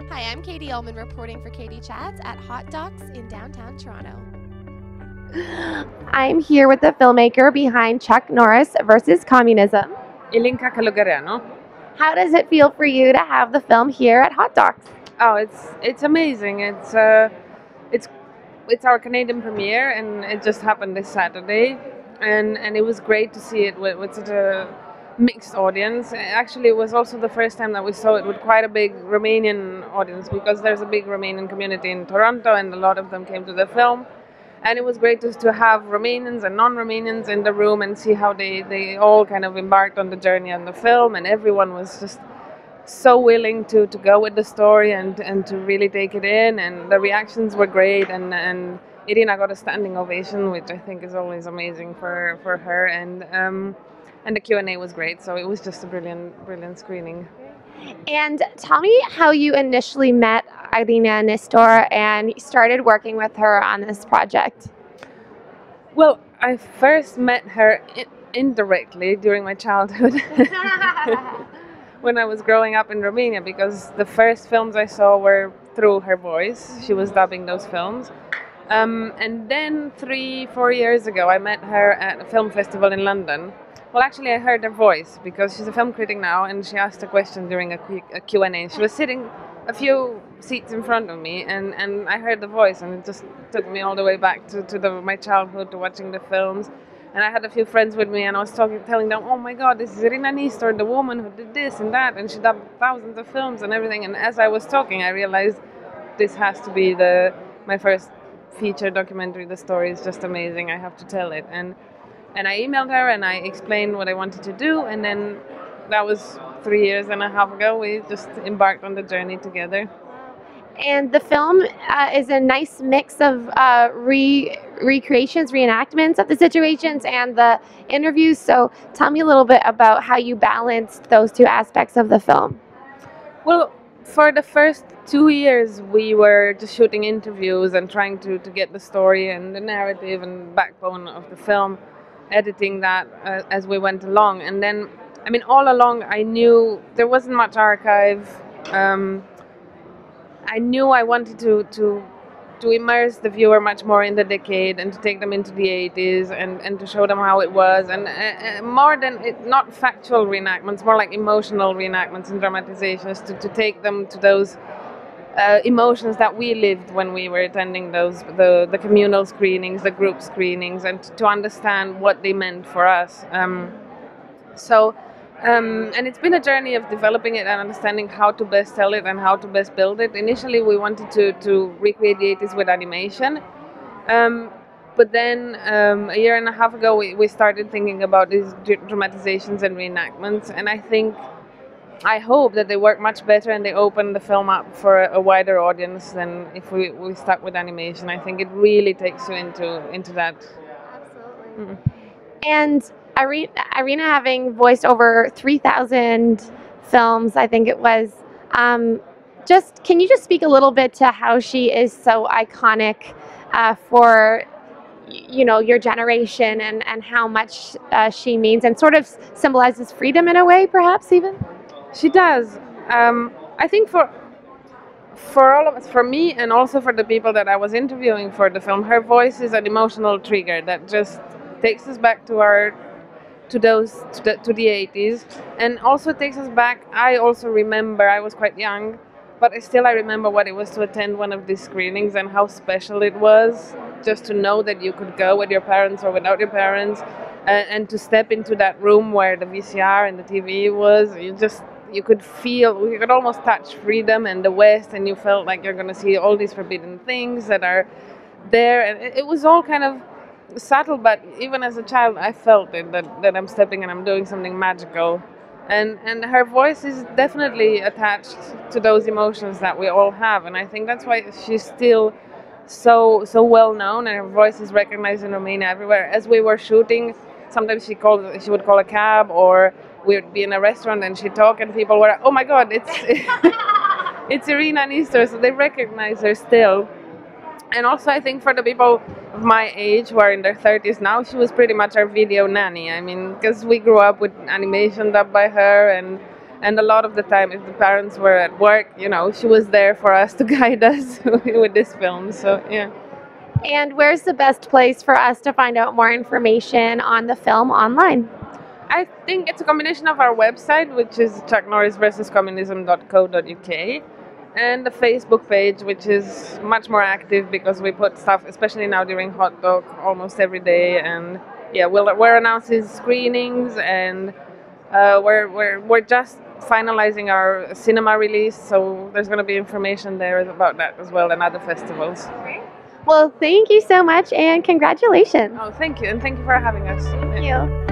Hi, I'm Katie Uhlmann reporting for CHATS at hotDOCS in downtown Toronto. I'm here with the filmmaker behind Chuck Norris versus Communism. Ilinca Calugareanu. How does it feel for you to have the film here at hotDOCS? Oh, it's amazing. It's our Canadian premiere, and it just happened this Saturday, and it was great to see it with such a mixed audience. Actually, it was also the first time that we saw it with quite a big Romanian audience, because there's a big Romanian community in Toronto, and a lot of them came to the film. And it was great to have Romanians and non-Romanians in the room and see how they all kind of embarked on the journey on the film, and everyone was just so willing to go with the story and to really take it in, and the reactions were great, and Irina got a standing ovation, which I think is always amazing for her, and the Q&A was great, so it was just a brilliant screening. And tell me how you initially met Irina Nistor and started working with her on this project. Well, I first met her indirectly during my childhood when I was growing up in Romania, because the first films I saw were through her voice. She was dubbing those films. And then 3-4 years ago, I met her at a film festival in London. Well, actually, I heard her voice because she's a film critic now, and she asked a question during a Q&A. She was sitting a few seats in front of me, and I heard the voice, and it just took me all the way back to my childhood, to watching the films. And I had a few friends with me, and I was telling them, oh my God, this is Irina Nistor, the woman who did this and that, and she dubbed thousands of films and everything. And as I was talking, I realized this has to be my first feature documentary. The story is just amazing. I have to tell it. And I emailed her and I explained what I wanted to do, and then that was 3.5 years ago. We just embarked on the journey together. And the film is a nice mix of recreations, reenactments of the situations and the interviews. So tell me a little bit about how you balanced those two aspects of the film. Well, for the first 2 years, we were just shooting interviews and trying to get the story and the narrative and backbone of the film, editing that as we went along. And then, I mean, all along I knew there wasn't much archive. I knew I wanted to immerse the viewer much more in the decade and to take them into the 80s and to show them how it was, and more than not factual reenactments, more like emotional reenactments and dramatizations, to take them to those emotions that we lived when we were attending the communal screenings, the group screenings, and to understand what they meant for us. And it's been a journey of developing it and understanding how to best tell it and how to best build it. Initially, we wanted to recreate the 80s with animation. But then 1.5 years ago, we started thinking about these dramatizations and reenactments. And I hope that they work much better and they open the film up for a wider audience than if we stuck with animation. I think it really takes you into that. Absolutely. And Irina, having voiced over 3,000 films, I think it was, can you just speak a little bit to how she is so iconic for your generation, and how much she means and sort of symbolizes freedom in a way, perhaps even? She does. I think for all of us, for me and also for the people that I was interviewing for the film, her voice is an emotional trigger that just takes us back to the 80s, and also takes us back. I also remember, I was quite young, but I remember what it was to attend one of these screenings and how special it was just to know that you could go with your parents or without your parents, and to step into that room where the VCR and the TV was. You could almost touch freedom and the West, and you felt like you're going to see all these forbidden things that are there, and it was all kind of subtle, but even as a child I felt it, that I'm stepping and I'm doing something magical, and her voice is definitely attached to those emotions that we all have, and I think that's why she's still so well known, and her voice is recognized in Romania everywhere. As we were shooting, sometimes she would call a cab, or we would be in a restaurant and she'd talk and people were, oh my God, it's it's Irina Nistor, so they recognize her still. And also, I think for the people of my age who are in their 30s now, she was pretty much our video nanny. I mean, because we grew up with animation dubbed by her, and And a lot of the time, if the parents were at work, you know, she was there for us to guide us with this film. So yeah. And where's the best place for us to find out more information on the film online? I think it's a combination of our website, which is chucknorrisversuscommunism.co.uk, and the Facebook page, which is much more active because we put stuff, especially now during hotDOC, almost every day. And yeah, we're announcing screenings, and we're just finalizing our cinema release, so there's going to be information there about that as well, and other festivals. Well, thank you so much, and congratulations. Oh, thank you, and thank you for having us. Thank you.